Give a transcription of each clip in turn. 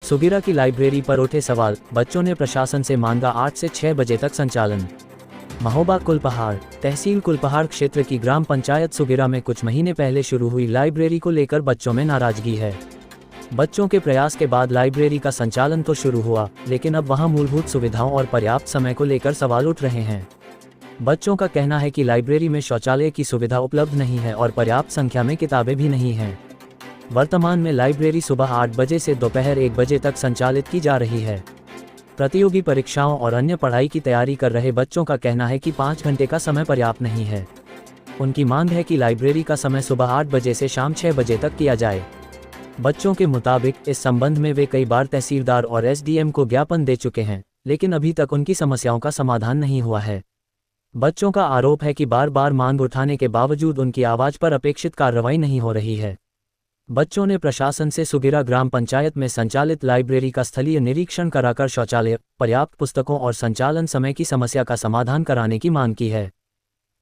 सुगिरा की लाइब्रेरी पर उठे सवाल, बच्चों ने प्रशासन से मांगा 8 से 6 बजे तक संचालन। महोबा कुलपहाड़ तहसील कुलपहाड़ क्षेत्र की ग्राम पंचायत सुगिरा में कुछ महीने पहले शुरू हुई लाइब्रेरी को लेकर बच्चों में नाराजगी है। बच्चों के प्रयास के बाद लाइब्रेरी का संचालन तो शुरू हुआ, लेकिन अब वहां मूलभूत सुविधाओं और पर्याप्त समय को लेकर सवाल उठ रहे हैं। बच्चों का कहना है कि लाइब्रेरी में शौचालय की सुविधा उपलब्ध नहीं है और पर्याप्त संख्या में किताबें भी नहीं हैं। वर्तमान में लाइब्रेरी सुबह 8 बजे से दोपहर 1 बजे तक संचालित की जा रही है। प्रतियोगी परीक्षाओं और अन्य पढ़ाई की तैयारी कर रहे बच्चों का कहना है कि 5 घंटे का समय पर्याप्त नहीं है। उनकी मांग है कि लाइब्रेरी का समय सुबह 8 बजे से शाम 6 बजे तक किया जाए। बच्चों के मुताबिक इस संबंध में वे कई बार तहसीलदार और एसडीएम को ज्ञापन दे चुके हैं, लेकिन अभी तक उनकी समस्याओं का समाधान नहीं हुआ है। बच्चों का आरोप है कि बार बार मांग उठाने के बावजूद उनकी आवाज पर अपेक्षित कार्रवाई नहीं हो रही है। बच्चों ने प्रशासन से सुगिरा ग्राम पंचायत में संचालित लाइब्रेरी का स्थलीय निरीक्षण कराकर शौचालय, पर्याप्त पुस्तकों और संचालन समय की समस्या का समाधान कराने की मांग की है।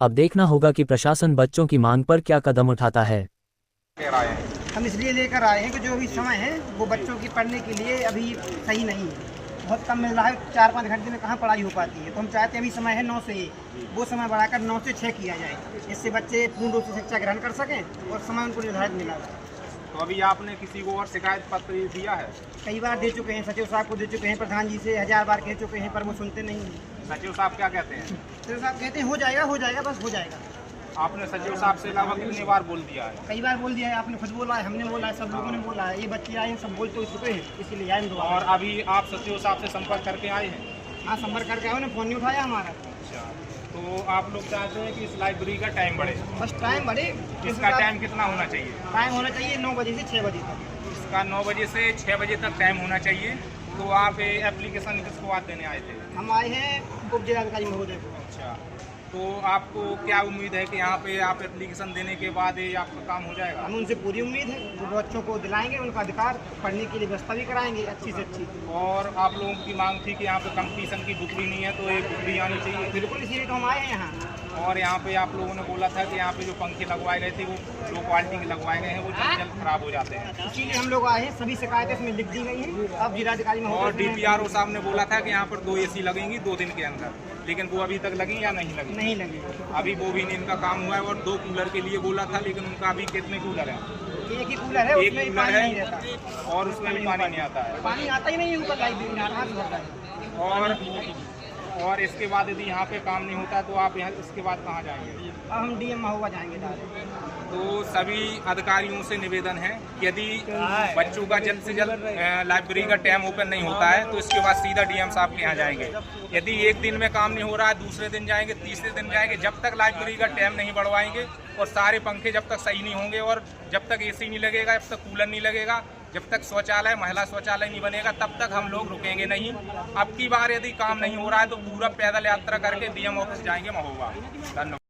अब देखना होगा कि प्रशासन बच्चों की मांग पर क्या कदम उठाता है। हम इसलिए लेकर आए हैं कि जो भी समय है वो बच्चों की पढ़ने के लिए अभी सही नहीं है, बहुत कम मिल रहा है। 4-5 घंटे में कहाँ पढ़ाई हो पाती है, तो हम चाहते हैं अभी समय है 9 से 1, वो समय बढ़ाकर 9 से 6 किया जाए, जिससे बच्चे पूर्ण रूप से शिक्षा ग्रहण कर सकें और समय उनको निर्धारित मिला जाए। तो अभी आपने किसी को और शिकायत पत्र दिया है? कई बार दे चुके हैं, सचिव साहब को दे चुके हैं, प्रधान जी से 1000 बार कह चुके हैं, पर वो सुनते नहीं हैं। सचिव साहब क्या कहते हैं? सचिव साहब कहते हैं हो जाएगा बस हो जाएगा। आपने सचिव साहब से अलावा कितनी बार बोल दिया है? कई बार बोल दिया है, आपने खुद बोला है, हमने बोला है, सब लोगों ने बोला है, ये बच्चे आए हैं सब बोल तो चुके हैं, इसीलिए आए हैं। और अभी आप सचिव साहब से संपर्क करके आए हैं? हाँ, संपर्क करके आए, उन्होंने फ़ोन नहीं उठाया हमारा। अच्छा, तो आप लोग चाहते हैं कि इस लाइब्रेरी का टाइम बढ़े? बस टाइम बढ़े। इसका टाइम कितना होना चाहिए? टाइम होना चाहिए 9 बजे से 6 बजे तक। इसका 9 बजे से 6 बजे तक टाइम होना चाहिए। तो आप एप्लीकेशन किसको आज देने आए थे? हम आए हैं उप जिलाधिकारी महोदय को। अच्छा, तो आपको क्या उम्मीद है कि यहाँ पे आप एप्लीकेशन देने के बाद ये आपका काम हो जाएगा? हमें उनसे पूरी उम्मीद है, वो बच्चों को दिलाएंगे उनका अधिकार, पढ़ने के लिए व्यवस्था भी कराएंगे अच्छी से अच्छी। और आप लोगों की मांग थी कि यहाँ पे कंपटीशन की बुक भी नहीं है, तो एक बुक भी आनी चाहिए। बिल्कुल, इसीलिए तो हम आए हैं यहाँ। और यहाँ पे आप लोगों ने बोला था कि यहाँ पे जो पंखे लगवाए गए थे वो लो क्वालिटी के लगवाए गए हैं, वो जल्द खराब हो जाते हैं। इसीलिए हम लोग आए हैं, सभी शिकायतें इसमें लिख दी गई हैं। अब जिलाधिकारी महोदय और डीपीआरओ साहब ने बोला था कि यहाँ पर 2 एसी लगेंगी 2 दिन के अंदर, लेकिन वो अभी तक लगी या नहीं लगी? नहीं लगी, अभी वो भी नहीं इनका काम हुआ है। और 2 कूलर के लिए बोला था, लेकिन उनका अभी कितने कूलर हैं? एक ही कूलर है, उसमें कूलर पानी है नहीं रहता, और उसमें भी पानी नहीं आता है। पानी आता ही नहीं है ऊपर लाइब्रेरी में, आराम से भरता है। और इसके बाद यदि यहाँ पे काम नहीं होता है तो आप यहाँ इसके बाद कहाँ जाएंगे? अब हम डीएम महोबा जाएंगे डायरेक्ट। तो सभी अधिकारियों से निवेदन है कि यदि बच्चों का जल्द से जल्द लाइब्रेरी का टाइम ओपन नहीं होता है तो इसके बाद सीधा डीएम साहब के यहाँ जाएंगे। यदि एक दिन में काम नहीं हो रहा है, दूसरे दिन जाएंगे, तीसरे दिन जाएंगे, जब तक लाइब्रेरी का टाइम नहीं बढ़वाएंगे और सारे पंखे जब तक सही नहीं होंगे और जब तक एसी नहीं लगेगा, जब तक कूलर नहीं लगेगा, जब तक शौचालय, महिला शौचालय नहीं बनेगा, तब तक हम लोग रुकेंगे नहीं। अब की बार यदि काम नहीं हो रहा है तो पूरा पैदल यात्रा करके डीएम ऑफिस जाएंगे महोबा। धन्यवाद।